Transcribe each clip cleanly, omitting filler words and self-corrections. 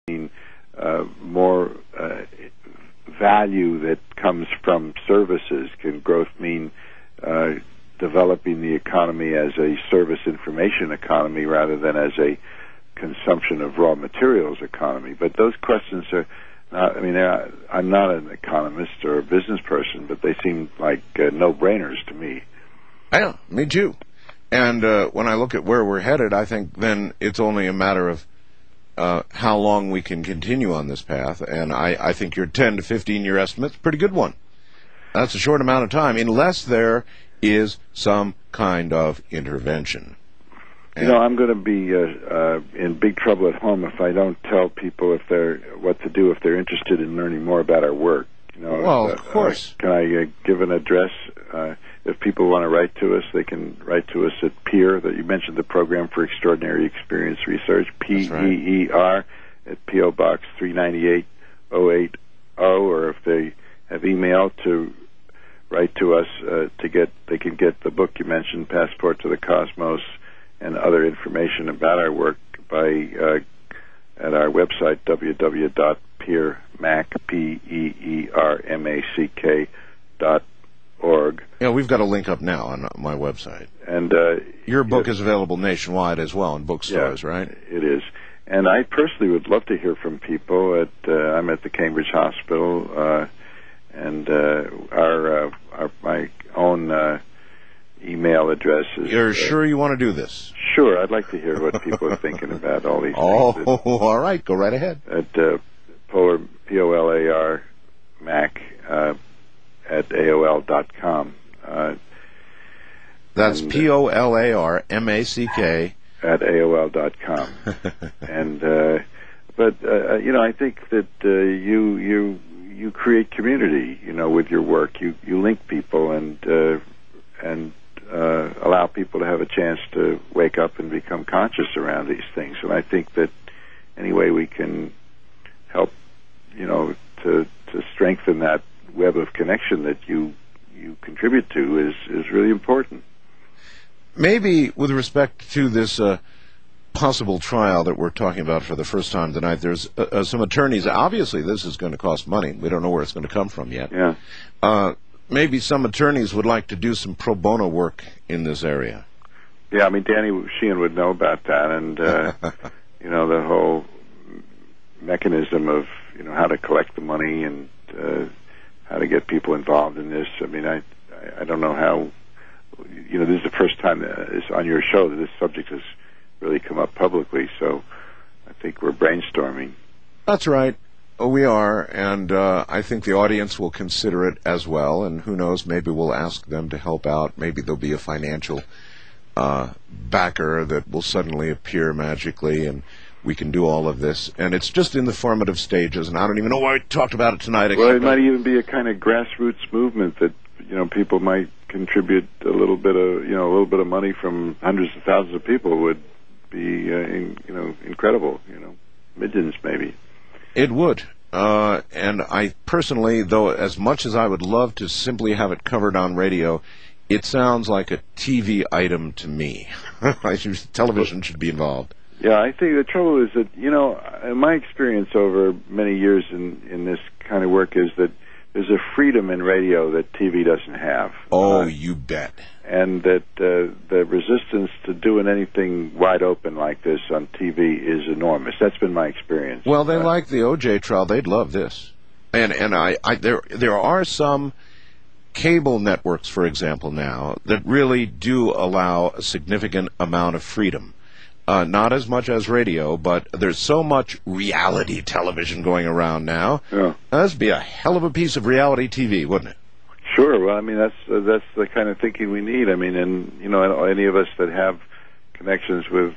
more value that comes from services? Can growth mean developing the economy as a service information economy rather than as a consumption of raw materials economy? But those questions are not, I'm not an economist or a business person, but they seem like no-brainers to me. Yeah, me too. And when I look at where we're headed, I think then it's only a matter of how long we can continue on this path. And I think your 10 to 15-year estimate's a pretty good one. That's a short amount of time, unless there is some kind of intervention. And I'm going to be in big trouble at home if I don't tell people what to do if they're interested in learning more about our work. Well, of course. Can I give an address? If people want to write to us, they can write to us at PEER, that you mentioned, the Program for Extraordinary Experience Research, PEER, at P.O. Box 398080, or if they have email to write to us they can get the book you mentioned, Passport to the Cosmos, and other information about our work at our website, www.peermack.org. Yeah, we've got a link up now on my website. And your book is available nationwide as well in bookstores, right? It is. And I personally would love to hear from people. I'm at the Cambridge Hospital, and my own email address is... You're sure you want to do this? Sure. I'd like to hear what people are thinking about all these things. Oh, all right. Go right ahead. At Polar, Polar Mac, at AOL.com. That's POLARMACK at AOL.com. And I think that you create community, with your work. You link people and allow people to have a chance to wake up and become conscious around these things. And I think that any way we can help, to strengthen that web of connection that you contribute to is really important. Maybe with respect to this possible trial that we're talking about for the first time tonight, there's some attorneys. Obviously, this is going to cost money. We don't know where it's going to come from yet. Yeah. Maybe some attorneys would like to do some pro bono work in this area. Yeah, Danny Sheehan would know about that, and the whole mechanism of how to collect the money and how to get people involved in this. I don't know how. This is the first time it's on your show that this subject has really come up publicly. So I think we're brainstorming. That's right. We are, and I think the audience will consider it as well, and who knows, maybe we'll ask them to help out. Maybe there'll be a financial backer that will suddenly appear magically, and we can do all of this. And it's just in the formative stages, and I don't even know why we talked about it tonight. Well, it might even be a kind of grassroots movement that, people might contribute a little bit of money from hundreds of thousands of people would be, incredible, millions maybe. It would. And I personally, though, as much as I would love to simply have it covered on radio, it sounds like a TV item to me. Television should be involved. Yeah, I think the trouble is that, in my experience over many years in this kind of work is that there's a freedom in radio that TV doesn't have. Oh, you bet. And that the resistance to doing anything wide open like this on TV is enormous. That's been my experience. Well, they like the O.J. trial. They'd love this. And there are some cable networks, for example, now that really do allow a significant amount of freedom. Not as much as radio, but there's so much reality television going around now. Yeah. That'd be a hell of a piece of reality TV, wouldn't it? Sure. Well, that's the kind of thinking we need. And any of us that have connections with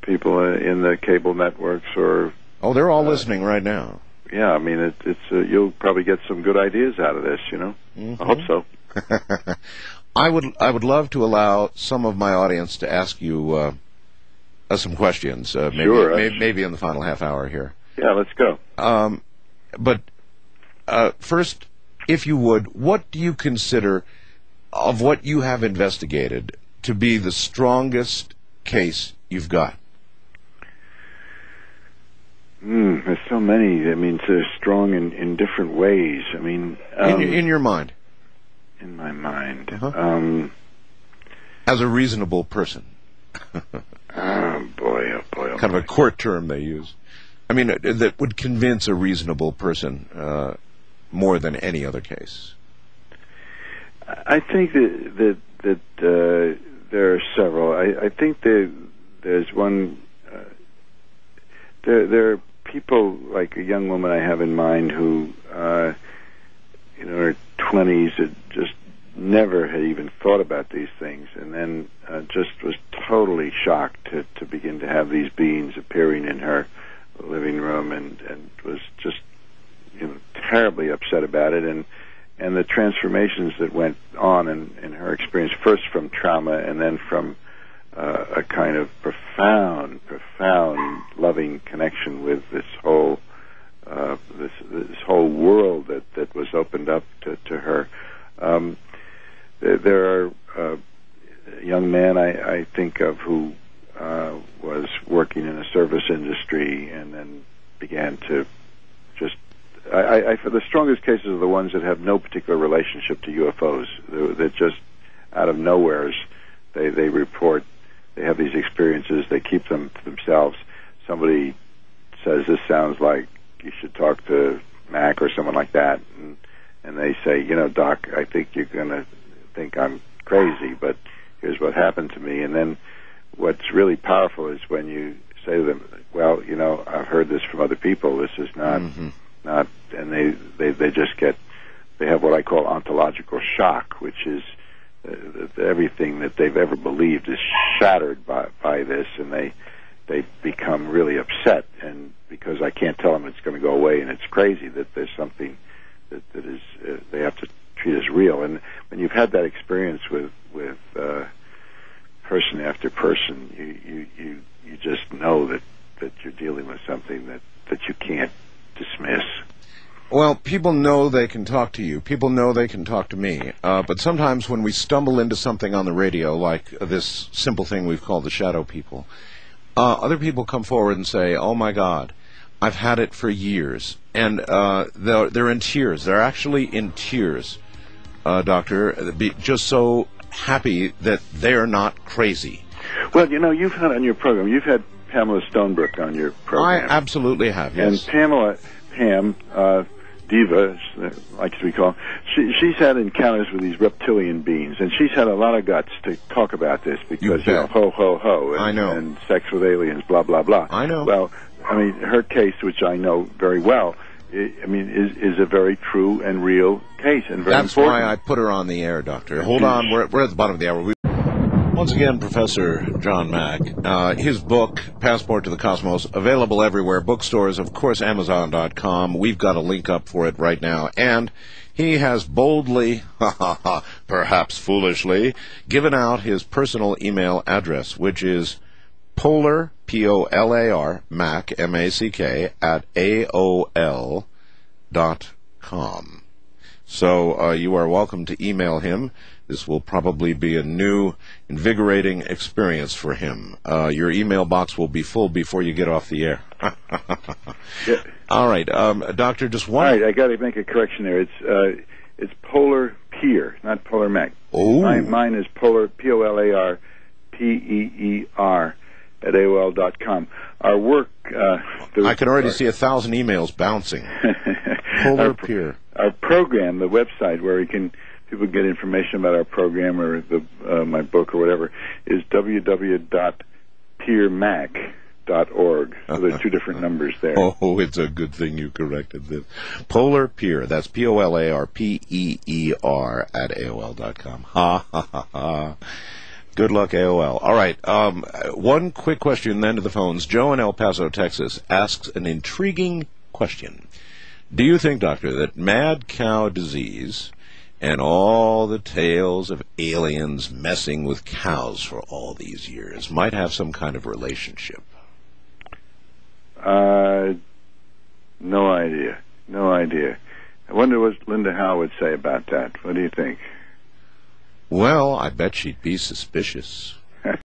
people in the cable networks or... Oh, they're all listening right now. Yeah, it's you'll probably get some good ideas out of this, Mm-hmm. I hope so. I would love to allow some of my audience to ask you some questions. Maybe in the final half hour here. Yeah, let's go. But first, if you would, what do you consider of what you have investigated to be the strongest case you've got? so many. I mean, they're strong in different ways. I mean, in your mind. In my mind. As a reasonable person. Oh boy, oh boy. Kind of a court term they use. I mean, that would convince a reasonable person more than any other case. I think that there are several. I think there's one. There are people, like a young woman I have in mind who, in her 20s, had just never had even thought about these things, and then just was totally shocked to begin to have these beings appearing in her living room, and was just terribly upset about it, and the transformations that went on in her experience, first from trauma and then from a kind of profound loving connection with this whole this whole world that was opened up to her. There are a young man I think of who was working in a service industry and then began to just for the strongest cases are the ones that have no particular relationship to UFOs. That just out of nowhere they report they have these experiences. They keep them to themselves. Somebody says this sounds like you should talk to Mac or someone like that, and they say, Doc, I think you're going to think I'm crazy, but here's what happened to me. And then what's really powerful is when you say to them, well, I've heard this from other people. This is not, and they just they have what I call ontological shock, which is everything that they've ever believed is shattered by this, and they become really upset, and because I can't tell them it's going to go away and it's crazy, that there's something that is they have to treat as real. And when you've had that experience with person after person, you just know that you're dealing with something that you can't dismiss. Well, people know they can talk to you. People know they can talk to me. But sometimes when we stumble into something on the radio, like this simple thing we've called the shadow people, other people come forward and say, oh, my God, I've had it for years. And they're in tears. They're actually in tears, Doctor, just so happy that they're not crazy. Well, you've had on your program, you've had Pamela Stonebrook on your program. I absolutely have, yes. And Pam, Diva, like we call, she's had encounters with these reptilian beings, and she's had a lot of guts to talk about this because, ho, ho, ho, and, I know. And sex with aliens, blah, blah, blah. I know. Well, I mean, her case, which I know very well, is a very true and real case, and very That's important. why I put her on the air, Doctor. Hold on, we're at the bottom of the hour. Once again, Professor John Mack. His book, Passport to the Cosmos, available everywhere. Bookstores, of course, Amazon.com. We've got a link up for it right now. And he has boldly, perhaps foolishly, given out his personal email address, which is Polar, P-O-L-A-R, Mac, M-A-C-K, at AOL.com. So you are welcome to email him. This will probably be a new, invigorating experience for him. Your email box will be full before you get off the air. Yeah. All right, Doctor, just one. All right, I got to make a correction there. It's Polar Peer, not Polar Mac. Oh. Mine is Polar, P-O-L-A-R-P-E-E-R at AOL.com. Our work... I can already see 1,000 emails bouncing. Polar Peer. Our program, the website where people get information about our program or my book or whatever, is www.peermac.org. So there's two different numbers there. Oh, it's a good thing you corrected this. Polar Peer, that's P-O-L-A-R-P-E-E-R at AOL.com. Ha, ha, ha, ha. Good luck, AOL. All right, one quick question then to the phones. Joe in El Paso, Texas, asks an intriguing question. Do you think, Doctor, that mad cow disease and all the tales of aliens messing with cows for all these years might have some kind of relationship? No idea. No idea. I wonder what Linda Howe would say about that. What do you think? Well, I bet she'd be suspicious.